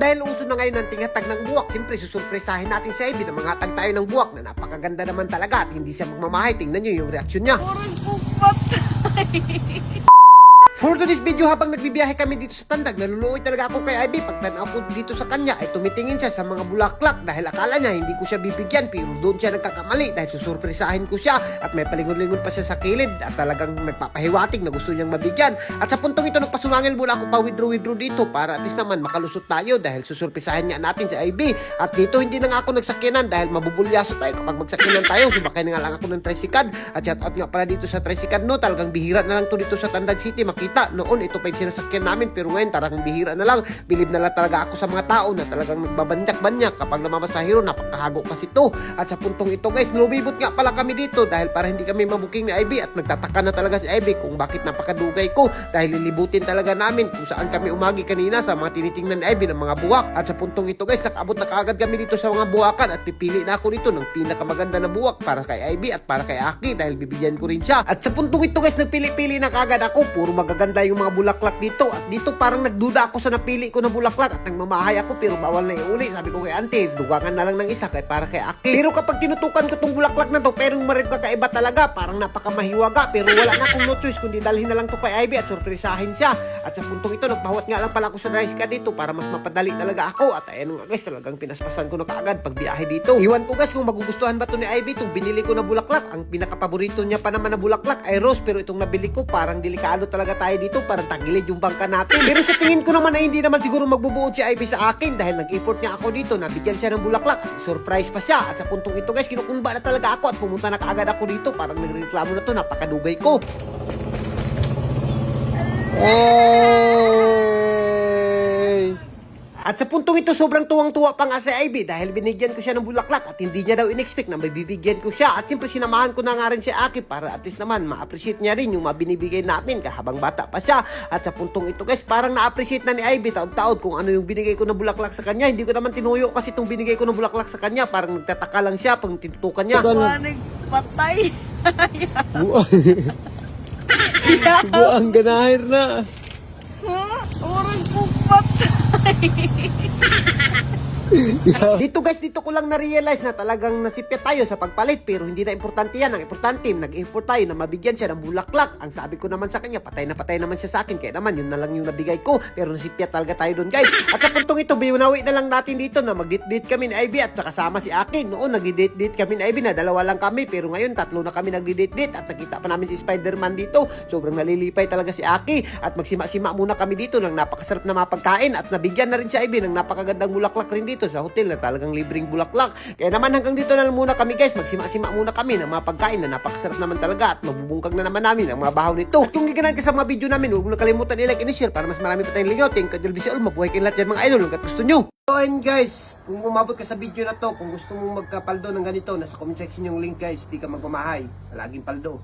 dahil uso na ngayon ang tingatag ng buwak, siyempre susurpresahin natin si Ivy na mangatag tayo ng buwak na napakaganda naman talaga at hindi siya magmamahay. Tingnan nyo yung reaksyon niya. For today's video, habang nagbibiyahe kami dito sa Tandag, naluluoy talaga ako kay Ivy. Pag tanaw ko dito sa kanya, ay tumitingin siya sa mga bulaklak dahil akala niya hindi ko siya bibigyan, pero doon siya nagkakamali dahil susurpresahin ko siya at may palingon-lingon pa siya sa kilid at talagang nagpapahiwatig na gusto niyang mabigyan. At sa puntong ito, nagpasumangil muna ako pa withdraw dito para at least naman makalusot tayo dahil susurpresahin niya natin si Ivy. At dito hindi na nga ako nagsakyanan dahil mabubulyaso tayo kapag magsakyanan tayo. Sumakay na nga lang ako ng tricycad at shout out nga pala dito sa tricycad, no, talagang bihira na lang to dito sa Tandag City makita. Noon ito pa yung sinasakyan namin, pero ngayon talagang bihira na lang. Bilib na lang talaga ako sa mga tao na talagang nagbabanyak-banyak kapag namamasahiro. Napakahago kasi to. At sa puntong ito guys, lumibot nga pala kami dito dahil para hindi kami mabuking ni Ivy at nagtataka na talaga si Ivy kung bakit napakadugay ko dahil lilibutin talaga namin kung saan kami umagi kanina sa mga tinitingnan ni Ivy ng mga buwak. At sa puntong ito guys, nakaabot na kaagad kami dito sa mga buwakan at pipili na ako dito ng pinakamaganda na buwak para kay Ivy at para kay Aki dahil bibigyan ko rin siya. At sa puntong ito guys, nagpili-pili na kaagad ako. Puro magaganda yung mga bulaklak dito. At dito parang nagduda ako sa napili ko na bulaklak at nagmamahay ako pero bawal na iuli. Sabi ko kay auntie, dugangan na lang ng isa kay para kay Aki. Pero kapag tinutukan ko tong bulaklak na to, pero marid kakaiba talaga. Parang napakamahiwaga pero wala na akong no choice kundi dalhin na lang to kay Ivy at surpresahin siya. At sa puntong ito, nagpahawat nga lang pala ako sa rice ka dito para mas mapadali talaga ako. At ayan nga guys, talagang pinaspasan ko na kaagad pag biyahe dito. Iwan ko guys kung magugustuhan ba to ni Ivy itong binili ko na bulaklak. Ang pinakapaborito niya pa naman na bulaklak ay rose, pero itong nabili ko parang delikado talaga tayo dito, parang tagilid yung bangka natin. Pero sa tingin ko naman ay hindi naman siguro magbubuod si Ivy sa akin dahil nag-effort niya ako dito, nabigyan siya ng bulaklak. Surprise pa siya. At sa puntong ito guys, kinukumba na talaga ako at pumunta na kaagad ako dito. Parang nagreklamo na to, napakadugay ko. At sa puntong ito, sobrang tuwang-tuwa pa nga si Ivy dahil binigyan ko siya ng bulaklak at hindi niya daw in-expect na may bibigyan ko siya. At siyempre sinamahan ko na nga rin si Aki para at least naman ma-appreciate niya rin yung mabinibigay namin habang bata pa siya. At sa puntong ito guys, parang na-appreciate na ni Ivy taod-taod kung ano yung binigay ko na bulaklak sa kanya. Hindi ko naman tinuyo kasi itong binigay ko na bulaklak sa kanya. Parang nagtataka lang siya pag tinutukan niya. Patay. Buang ganahir na. Orang ko patay. Dito guys, dito ko lang na-realize na talagang nasipya tayo sa pagpalit pero hindi na importante yan. Ang importante, nag-effort tayo na mabigyan siya ng bulaklak. Ang sabi ko naman sa kanya, patay na patay naman siya sa akin. Kaya naman, yun na lang yung nabigay ko. Pero nasipya talaga tayo doon guys. At sa puntong ito, binawi na lang natin dito na mag-date-date kami ni Ivy at nakasama si Akin. Noon, nag-date-date kami ni Ivy na dalawa lang kami. Pero ngayon, tatlo na kami nag-date-date at nakita pa namin si Spider-Man dito. Sobrang nalilipay talaga si Aki. At magsima-sima muna kami dito ng napakasarap na mapagkain. At nabigyan na rin si Ivy ng napakagandang bulaklak rin dito sa hotel na talagang libreng bulaklak. Kaya naman hanggang dito na lang muna kami guys. Magsima-sima muna kami ng mga pagkain na napakasarap naman talaga at mabubungkag na naman namin ang mga bahaw nito. At kung giganahan ka sa mga video namin, huwag mo na kalimutan i-like and i-share para mas marami pa tayong lingoting. Kadil Bisiol, mabuhay kayo lahat dyan mga idol hanggat gusto nyo. So and guys, kung umabot ka sa video na to, kung gusto mong magkapaldo ng ganito, nasa comment section yung link guys. Di ka magmamahay, palaging paldo.